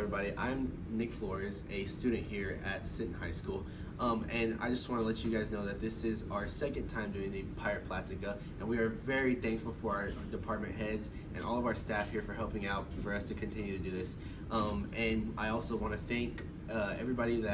everybody. I'm Nick Flores, a student here at Sinton High School. And I just want to let you guys know that this is our second time doing the Pirate Platica, and we are very thankful for our department heads and all of our staff here for helping out for us to continue to do this. And I also want to thank everybody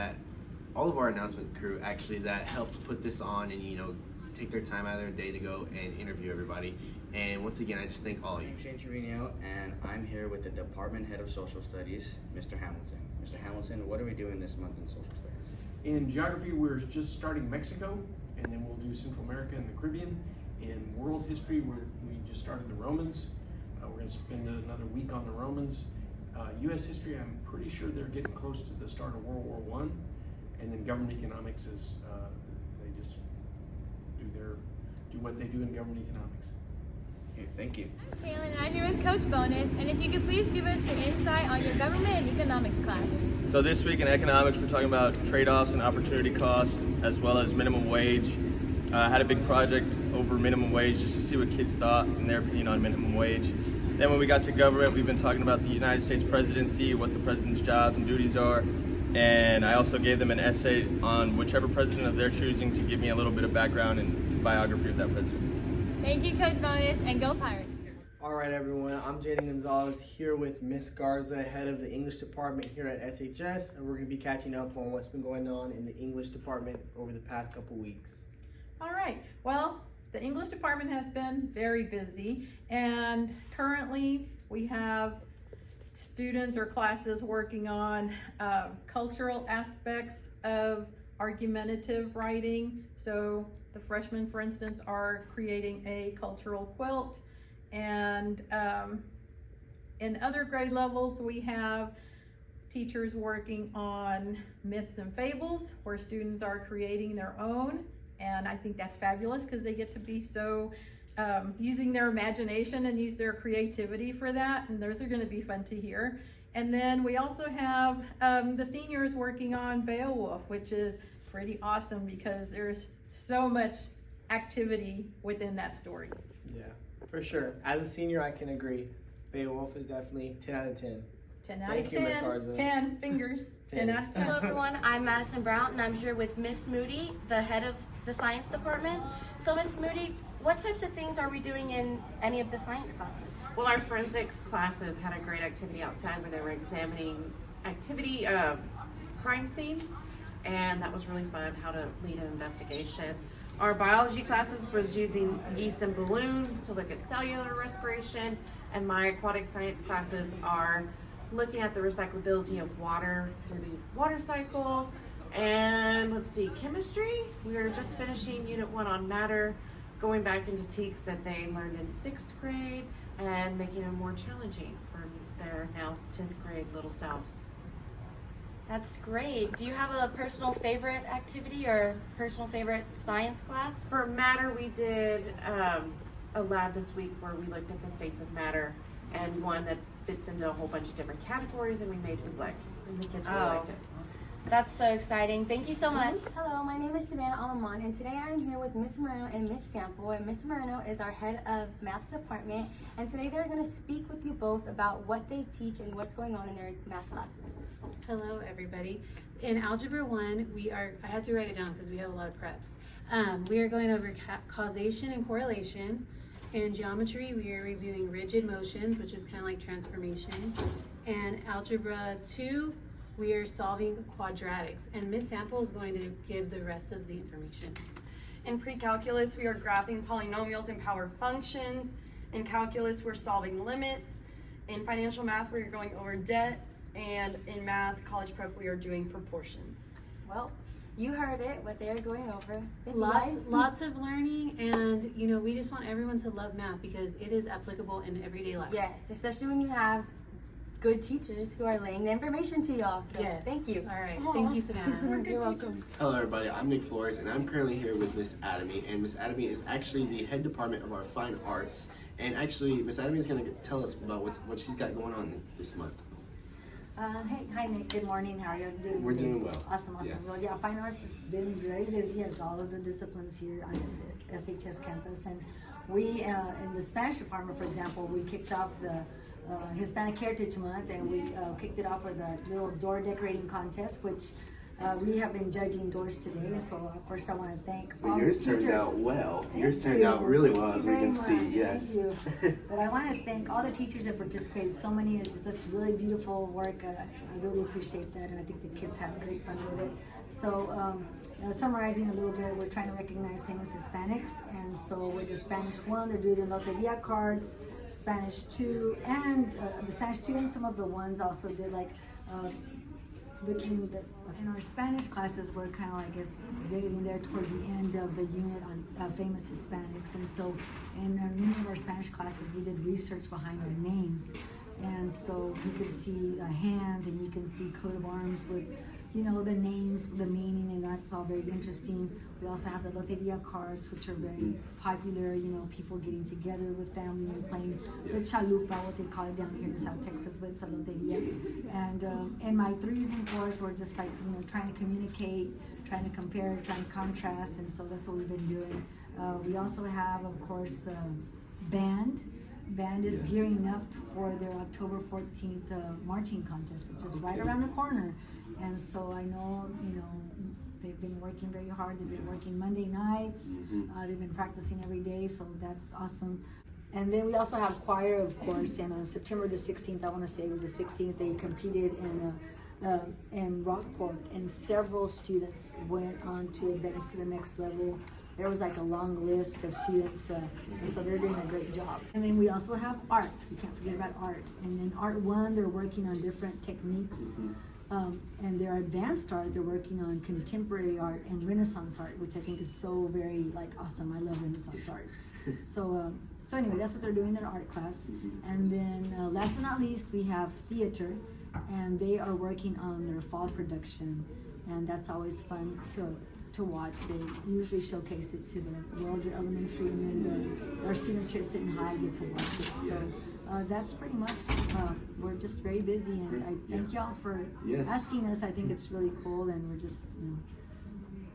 all of our announcement crew actually that helped put this on and take their time out of their day to go and interview everybody. And once again, I just thank all of you. I'm Shane Trevino, and I'm here with the Department Head of Social Studies, Mr. Hamilton. Mr. Hamilton, what are we doing this month in Social Studies? In geography, we're just starting Mexico, and then we'll do Central America and the Caribbean. In world history, we just started the Romans. We're going to spend another week on the Romans. U.S. history, I'm pretty sure they're getting close to the start of World War I. And then government economics is they just do what they do in government economics. Okay, thank you. I'm Kaylin, and I'm here with Coach Bonus, and if you could please give us the insight on your government and economics class. So this week in economics, we're talking about trade-offs and opportunity cost, as well as minimum wage. I had a big project over minimum wage just to see what kids thought and their opinion on minimum wage. Then when we got to government, we've been talking about the United States presidency, what the president's jobs and duties are, and I also gave them an essay on whichever president of their choosing to give me a little bit of background and biography of that president. Thank you, Coach Bonus, and go Pirates! All right, everyone. I'm Jaden Gonzalez here with Miss Garza, head of the English department here at SHS, and we're going to be catching up on what's been going on in the English department over the past couple weeks. All right. Well, the English department has been very busy, and currently we have students or classes working on cultural aspects of argumentative writing. So the freshmen, for instance, are creating a cultural quilt, and in other grade levels we have teachers working on myths and fables where students are creating their own, and I think that's fabulous because they get to be so using their imagination and use their creativity for that, and those are going to be fun to hear. And then we also have the seniors working on Beowulf, which is pretty awesome because there's so much activity within that story. Yeah, for sure. As a senior, I can agree. Beowulf is definitely 10 out of 10. 10 out Thank of you, 10. Miss Garza. 10 fingers. 10 out of 10. Hello everyone, I'm Madison Brown and I'm here with Miss Moody, the head of the science department. So Miss Moody, what types of things are we doing in any of the science classes? Well, our forensics classes had a great activity outside where they were examining crime scenes, and that was really fun, how to lead an investigation. Our biology classes was using yeast and balloons to look at cellular respiration, and my aquatic science classes are looking at the recyclability of water through the water cycle. And let's see, chemistry, we are just finishing unit 1 on matter, going back into techniques that they learned in 6th grade and making them more challenging for their now 10th grade little selves. That's great. Do you have a personal favorite activity or personal favorite science class? For matter, we did a lab this week where we looked at the states of matter, and one that fits into a whole bunch of different categories, and we made oobleck, and the kids really liked it. That's so exciting. Thank you so much. Hello, my name is Savannah Alamon, and today I'm here with Miss Moreno and Miss Sample. And Miss Moreno is our head of math department, and today they're going to speak with you both about what they teach and what's going on in their math classes. Hello, everybody. In Algebra 1, I had to write it down because we have a lot of preps. We are going over causation and correlation. In geometry, we are reviewing rigid motions, which is kind of like transformations. And Algebra 2, we are solving quadratics, and Miss Sample is going to give the rest of the information. In pre-calculus, we are graphing polynomials and power functions. In calculus, we're solving limits. In financial math, we're going over debt. And in math, college prep, we are doing proportions. Well, you heard it, what they're going over. Lots of learning, and we just want everyone to love math because it is applicable in everyday life. Yes, especially when you have good teachers who are laying the information to y'all. So yes. Thank you. All right. Thank you, Savannah. You're welcome. Hello everybody, I'm Nick Flores, and I'm currently here with Miss Adamy, and Miss Adamy is actually the head department of our fine arts, and actually Miss Adamy is going to tell us about what she's got going on this month. Hi Nick, good morning, how are you doing? We're doing well. Awesome. Yeah. Well, yeah, fine arts has been very busy as all of the disciplines here on SHS campus, and we, in the Spanish department, for example, we kicked off the Hispanic Heritage Month, and we kicked it off with a little door decorating contest, which we have been judging doors today. And so first I want to thank all the Yours teachers. turned out well. Thank Yours turned out you. really Thank well, you as we very can see. much. Yes. Thank you. But I want to thank all the teachers that participated. So many, it's just really beautiful work. I really appreciate that, and I think the kids had great fun with it. So, summarizing a little bit, we're trying to recognize famous Hispanics, and so with the Spanish 1, they're doing the Loteria cards, Spanish 2, and the Spanish 2 and some of the ones also did like looking in our Spanish classes, we're kind of, I guess, getting there toward the end of the unit on famous Hispanics. And so in many of our Spanish classes, we did research behind our names. And so you can see hands, and you can see coat of arms with, you know, the names, the meaning, and that's all very interesting. We also have the Loteria cards, which are very popular, you know, people getting together with family and playing the chalupa, what they call it down here in South Texas, but it's a Loteria. And my 3s and 4s were just like, you know, trying to communicate, trying to compare, trying to contrast, and so that's what we've been doing. We also have, of course, band. Band is gearing up for their October 14th marching contest. It's just right around the corner. And so I know, you know, they've been working very hard. They've been working Monday nights. They've been practicing every day, so that's awesome. And then we also have choir, of course, and on September the 16th, I want to say it was the 16th, they competed in Rockport, and several students went on to advance to the next level. There was like a long list of students, and so they're doing a great job. And then we also have art. We can't forget about art. And in Art 1, they're working on different techniques. And their advanced art, they're working on contemporary art and Renaissance art, which I think is so very like awesome. I love Renaissance art. So anyway, that's what they're doing in their art class. And then last but not least, we have theater, and they are working on their fall production, and that's always fun to watch. They usually showcase it to the World Elementary, and then our students here at Sitting High get to watch it. So that's pretty much, we're just very busy, and I thank y'all for asking us. I think it's really cool, and we're just, you know,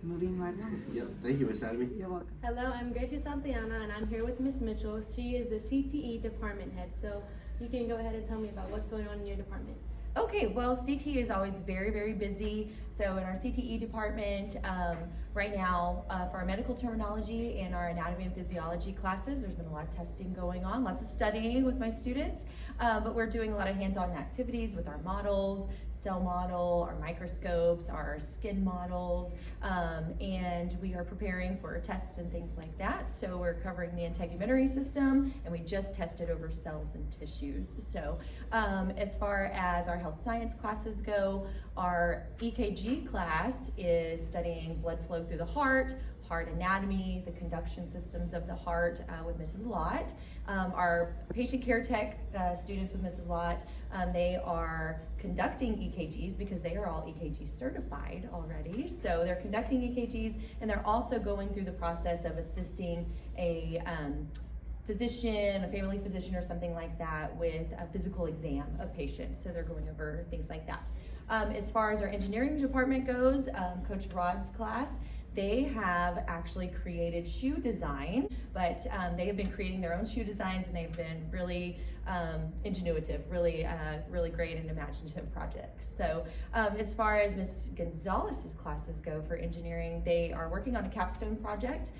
moving right on. Yep. Thank you, Miss Adamy. You're welcome. Hello, I'm Gracie Santillana, and I'm here with Miss Mitchell. She is the CTE department head. So you can go ahead and tell me about what's going on in your department. Okay, well, CTE is always very, very busy. So in our CTE department, right now, for our medical terminology and our anatomy and physiology classes, there's been a lot of testing going on, lots of studying with my students, but we're doing a lot of hands-on activities with our models, cell model, our microscopes, our skin models, and we are preparing for tests and things like that. So we're covering the integumentary system, and we just tested over cells and tissues. So as far as our health science classes go, our EKG class is studying blood flow through the heart anatomy, the conduction systems of the heart with Mrs. Lott. Our patient care tech students with Mrs. Lott, they are conducting EKGs because they are all EKG certified already. So they're conducting EKGs, and they're also going through the process of assisting a physician, a family physician or something like that with a physical exam of patients. So they're going over things like that. As far as our engineering department goes, Coach Rod's class, they have actually created shoe design, but they have been creating their own shoe designs, and they've been really ingenuitive, really great and imaginative projects. So as far as Ms. Gonzalez's classes go for engineering, they are working on a capstone project,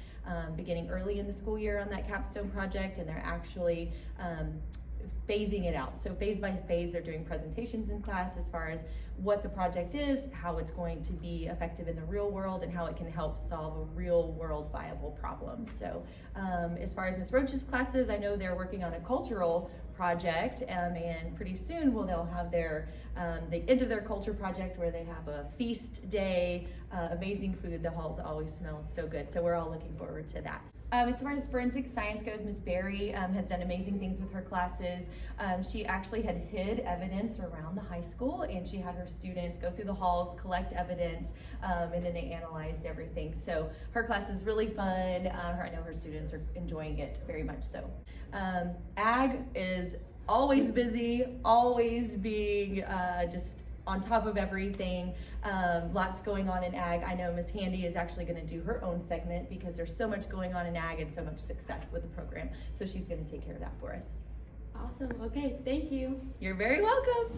beginning early in the school year on that capstone project, and they're actually phasing it out. So phase by phase, they're doing presentations in class as far as what the project is, how it's going to be effective in the real world, and how it can help solve a real world viable problem. So as far as Ms. Roach's classes, I know they're working on a cultural project, and pretty soon they'll have their the end of their culture project where they have a feast day, amazing food. The halls always smell so good, so we're all looking forward to that. As far as forensic science goes, Ms. Berry has done amazing things with her classes. She actually had hid evidence around the high school, and she had her students go through the halls, collect evidence, and then they analyzed everything. So her class is really fun. I know her students are enjoying it very much so. Ag is always busy, always being just on top of everything. Lots going on in ag. I know Miss Handy is actually going to do her own segment because there's so much going on in ag and so much success with the program. So she's going to take care of that for us. Awesome. Okay, thank you. You're very welcome.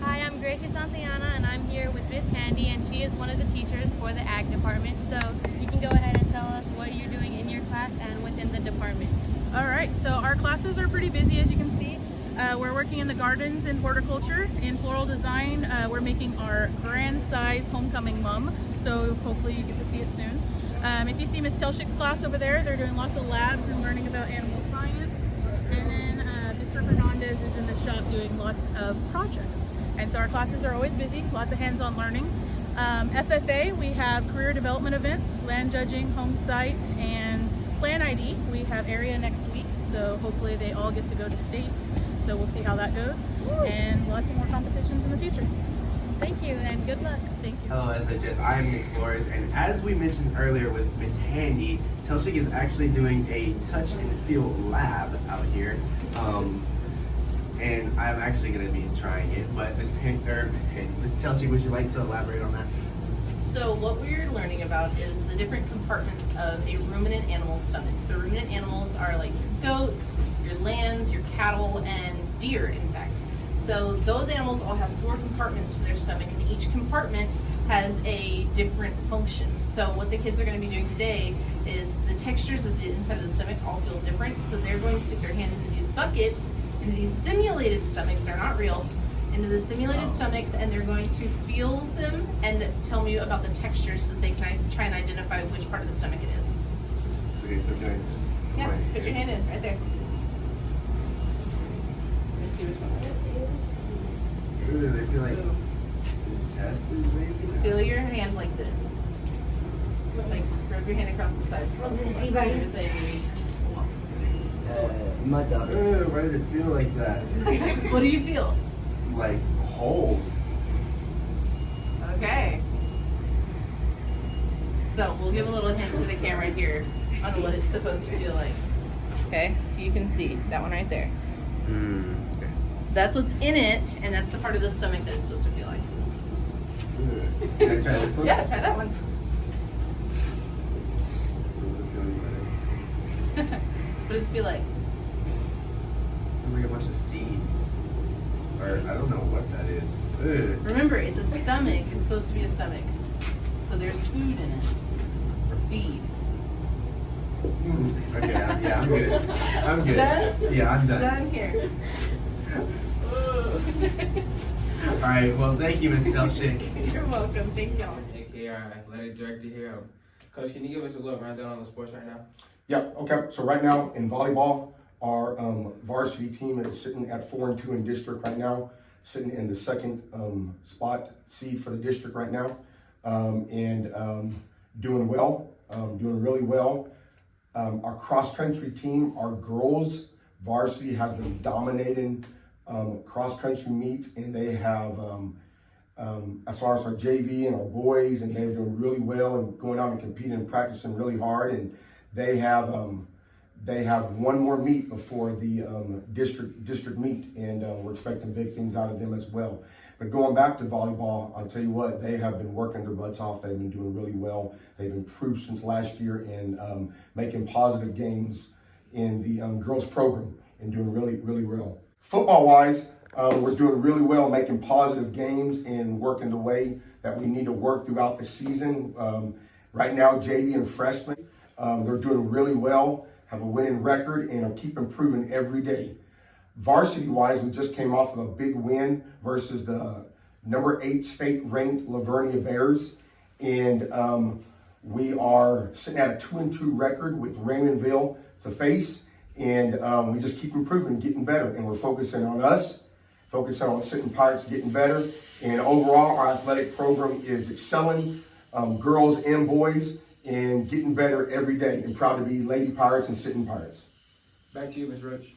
Hi, I'm Gracie Santillana, and I'm here with Miss Handy, and she is one of the teachers for the Ag department. So you can go ahead and tell us what you're doing in your class and within the department. All right, so our classes are pretty busy, as you can see. We're working in the gardens in horticulture. In floral design, we're making our grand size homecoming mum, so hopefully you get to see it soon. If you see Miss Telshik's class over there, they're doing lots of labs and learning about animal science. And then Mr. Fernandez is in the shop doing lots of projects. And so our classes are always busy, lots of hands-on learning. FFA, we have career development events, land judging, home site, and Plan ID. We have area next week, so hopefully they all get to go to state. So we'll see how that goes. And lots of more competitions in the future. Thank you, and good luck. Thank you. Hello SHS, I'm Nick Flores, and as we mentioned earlier with Miss Handy, Telshik is actually doing a touch and feel lab out here. And I'm actually going to be trying it, but Miss Telshik, would you like to elaborate on that? So what we're learning about is the different compartments of a ruminant animal's stomach. So ruminant animals are like your goats, your lambs, your cattle, and deer, in fact. So those animals all have 4 compartments to their stomach, and each compartment has a different function. So what the kids are going to be doing today is the textures of the inside of the stomach all feel different. So they're going to stick their hands into these buckets, into these simulated stomachs, they're not real, into the simulated stomachs, and they're going to feel them and tell me about the textures so that they can try and identify which part of the stomach it is. Okay, so can I just... Yeah, put your hand in, right there. Let's see which one it is. Ooh, they feel like intestines maybe? Feel your hand like this. Like, rub your hand across the sides. Ooh, why does it feel like that? What do you feel? Like holes. Okay. So we'll give a little hint to the camera here on what it's supposed to feel like. Okay, so you can see that one right there. Okay. That's what's in it, and that's the part of the stomach that it's supposed to feel like. Can I try this one? Yeah, try that one. What does it feel like? Feels like a bunch of seeds. Or I don't know what that is. Ugh. Remember, it's a stomach. It's supposed to be a stomach. So there's food in it. Or feed. Okay, yeah, I'm good. I'm good. Done? Yeah, I'm done. Done here. All right, well, thank you, Ms. Telshik. You're welcome. Thank y'all. AKA our athletic director here. Coach, can you give us a little rundown on the sports right now? Yeah, okay. So right now in volleyball, our varsity team is sitting at 4-2 in district right now, sitting in the second spot seed for the district right now, and doing well, doing really well. Our cross country team, our girls varsity has been dominating cross country meets, and they have, as far as our JV and our boys, and they're doing really well and going out and competing and practicing really hard. And they have one more meet before the district meet, and we're expecting big things out of them as well. But going back to volleyball, I'll tell you what, they have been working their butts off. They've been doing really well. They've improved since last year and making positive gains in the girls program and doing really, really well. Football-wise, we're doing really well, making positive gains and working the way that we need to work throughout the season. Right now, JV and freshmen, they're doing really well, have a winning record, and keep improving every day. Varsity-wise, we just came off of a big win versus the number 8 state-ranked Lavernia Bears, and we are sitting at a 2-2 record with Raymondville to face, and we just keep improving, getting better, and we're focusing on us, focusing on Sinton Pirates getting better, and overall, our athletic program is excelling, girls and boys, and getting better every day, and proud to be Lady Pirates and Sinton Pirates. Back to you, Ms. Roach.